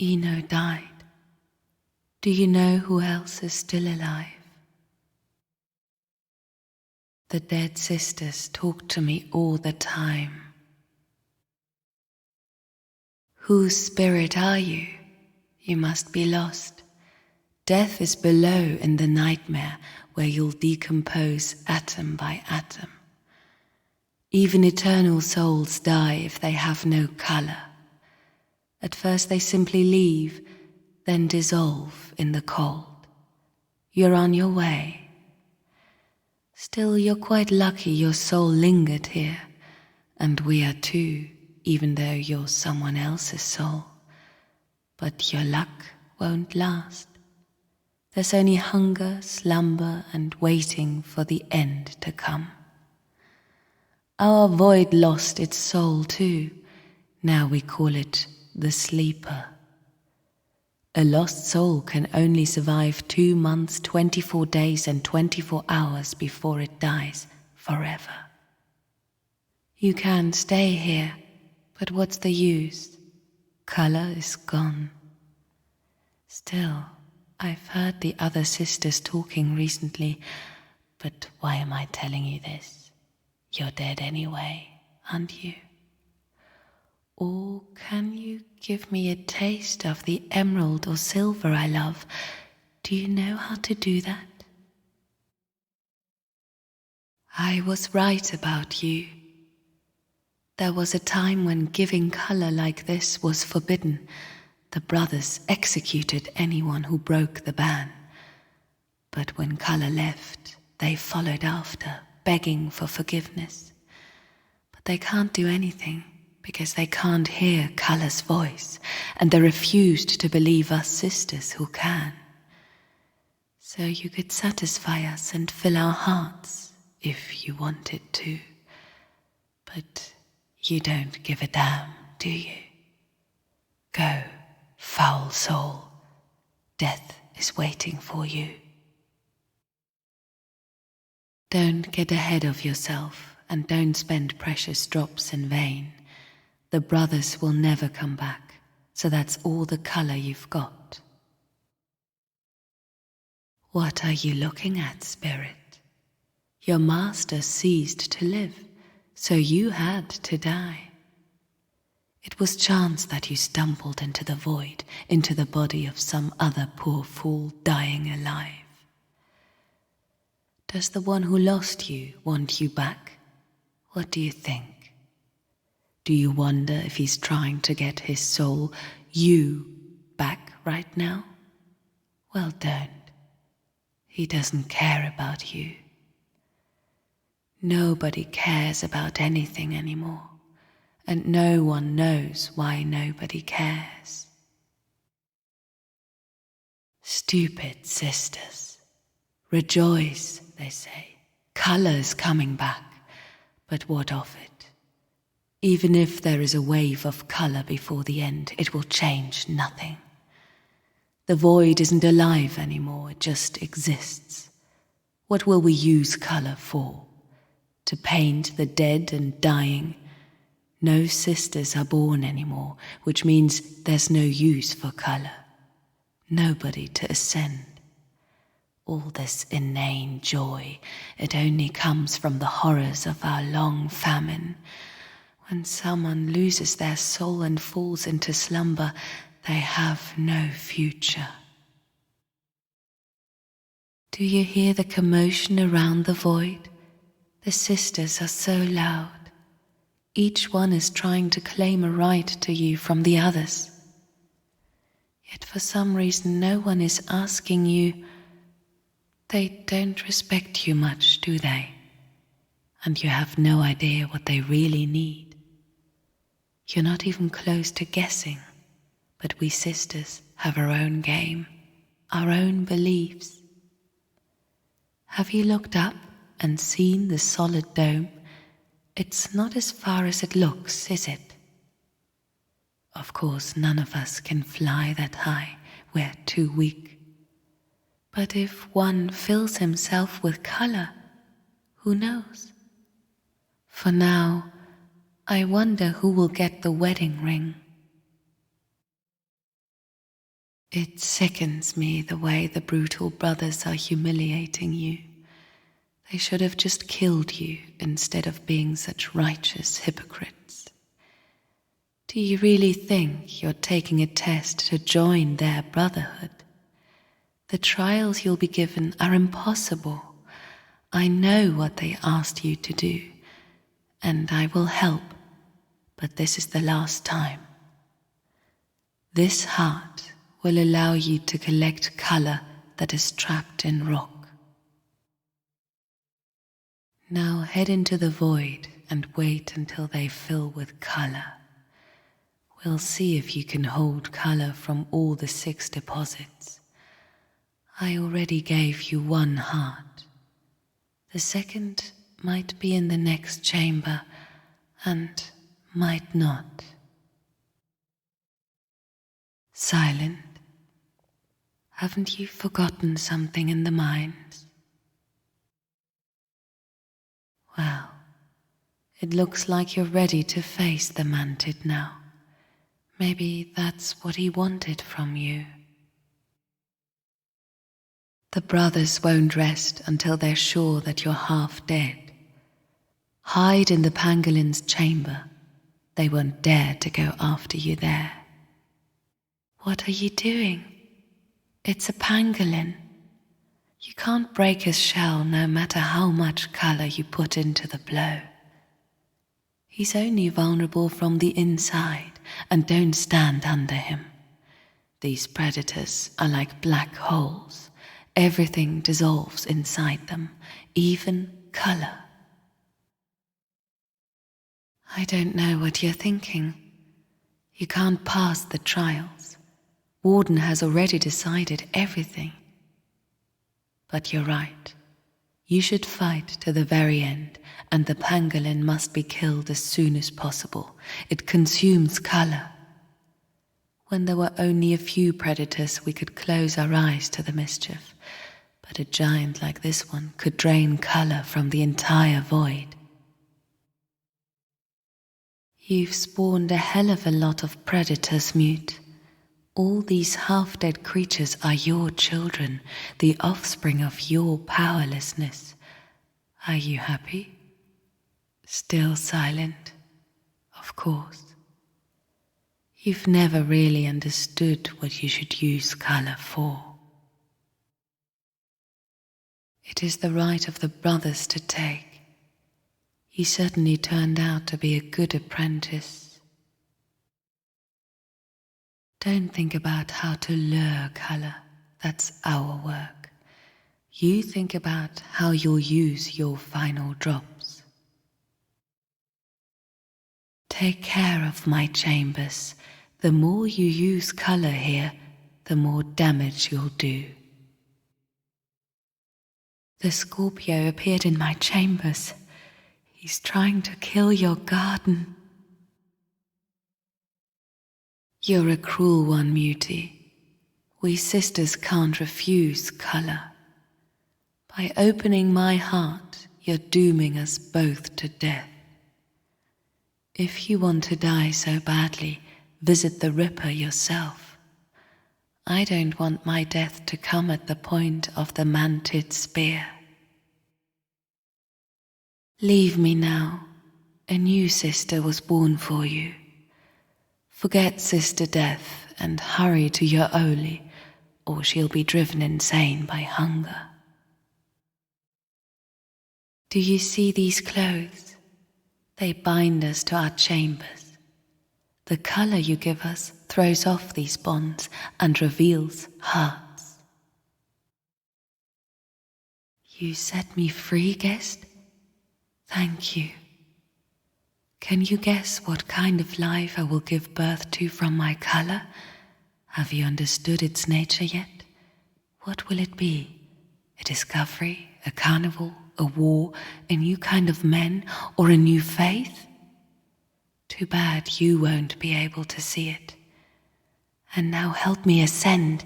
Eno died. Do you know who else is still alive? The dead sisters talk to me all the time. Whose spirit are you? You must be lost. Death is below in the nightmare where you'll decompose atom by atom. Even eternal souls die if they have no color. At first they simply leave, then dissolve in the cold. You're on your way. Still, you're quite lucky your soul lingered here, and we are too, even though you're someone else's soul. But your luck won't last. There's only hunger, slumber, and waiting for the end to come. Our void lost its soul too. Now we call it the sleeper. A lost soul can only survive 2 months, 24 days, and 24 hours before it dies forever. You can stay here, but what's the use? Color is gone. Still, I've heard the other sisters talking recently, but why am I telling you this? You're dead anyway, aren't you? Or can you give me a taste of the emerald or silver I love? Do you know how to do that? I was right about you. There was a time when giving color like this was forbidden. The brothers executed anyone who broke the ban. But when color left, they followed after, begging for forgiveness. But they can't do anything because they can't hear color's voice, and they refused to believe us sisters who can. So you could satisfy us and fill our hearts if you wanted to. But you don't give a damn, do you? Go, foul soul. Death is waiting for you. Don't get ahead of yourself and don't spend precious drops in vain. The brothers will never come back, so that's all the color you've got. What are you looking at, spirit? Your master ceased to live, so you had to die. It was chance that you stumbled into the void, into the body of some other poor fool dying alive. Does the one who lost you want you back? What do you think? Do you wonder if he's trying to get his soul, you, back right now? Well, don't. He doesn't care about you. Nobody cares about anything anymore, and no one knows why nobody cares. Stupid sisters. Rejoice, they say. Color's coming back, but what of it? Even if there is a wave of color before the end, it will change nothing. The void isn't alive anymore, it just exists. What will we use color for? To paint the dead and dying? No sisters are born anymore, which means there's no use for color. Nobody to ascend. All this inane joy, it only comes from the horrors of our long famine. When someone loses their soul and falls into slumber, they have no future. Do you hear the commotion around the void? The sisters are so loud. Each one is trying to claim a right to you from the others. Yet for some reason no one is asking you. They don't respect you much, do they? And you have no idea what they really need. You're not even close to guessing, but we sisters have our own game, our own beliefs. Have you looked up and seen the solid dome? It's not as far as it looks, is it? Of course, none of us can fly that high. We're too weak. But if one fills himself with color, who knows? For now, I wonder who will get the wedding ring. It sickens me the way the brutal brothers are humiliating you. They should have just killed you instead of being such righteous hypocrites. Do you really think you're taking a test to join their brotherhood? The trials you'll be given are impossible. I know what they asked you to do, and I will help, but this is the last time. This heart will allow you to collect color that is trapped in rock. Now head into the void and wait until they fill with color. We'll see if you can hold color from all the 6 deposits. I already gave you 1 heart. The second might be in the next chamber and might not. Silent. Haven't you forgotten something in the mines? Well, it looks like you're ready to face the mantid now. Maybe that's what he wanted from you. The brothers won't rest until they're sure that you're half dead. Hide in the pangolin's chamber. They won't dare to go after you there. What are you doing? It's a pangolin. You can't break his shell no matter how much color you put into the blow. He's only vulnerable from the inside, and don't stand under him. These predators are like black holes. Everything dissolves inside them, even color. I don't know what you're thinking. You can't pass the trials. Warden has already decided everything. But you're right. You should fight to the very end, and the pangolin must be killed as soon as possible. It consumes color. When there were only a few predators, we could close our eyes to the mischief. But a giant like this one could drain color from the entire void. You've spawned a hell of a lot of predators, Mute. All these half-dead creatures are your children, the offspring of your powerlessness. Are you happy? Still silent? Of course. You've never really understood what you should use color for. It is the right of the brothers to take. You certainly turned out to be a good apprentice. Don't think about how to lure color. That's our work. You think about how you'll use your final drops. Take care of my chambers. The more you use color here, the more damage you'll do. The Scorpio appeared in my chambers. He's trying to kill your garden. You're a cruel one, Mutie. We sisters can't refuse color. By opening my heart, you're dooming us both to death. If you want to die so badly, visit the Ripper yourself. I don't want my death to come at the point of the mantid spear. Leave me now. A new sister was born for you. Forget Sister Death and hurry to your Oli, or she'll be driven insane by hunger. Do you see these clothes? They bind us to our chambers. The color you give us throws off these bonds and reveals hearts. You set me free, guest? Thank you. Can you guess what kind of life I will give birth to from my color? Have you understood its nature yet? What will it be? A discovery, a carnival, a war, a new kind of men, or a new faith? Too bad you won't be able to see it. And now help me ascend.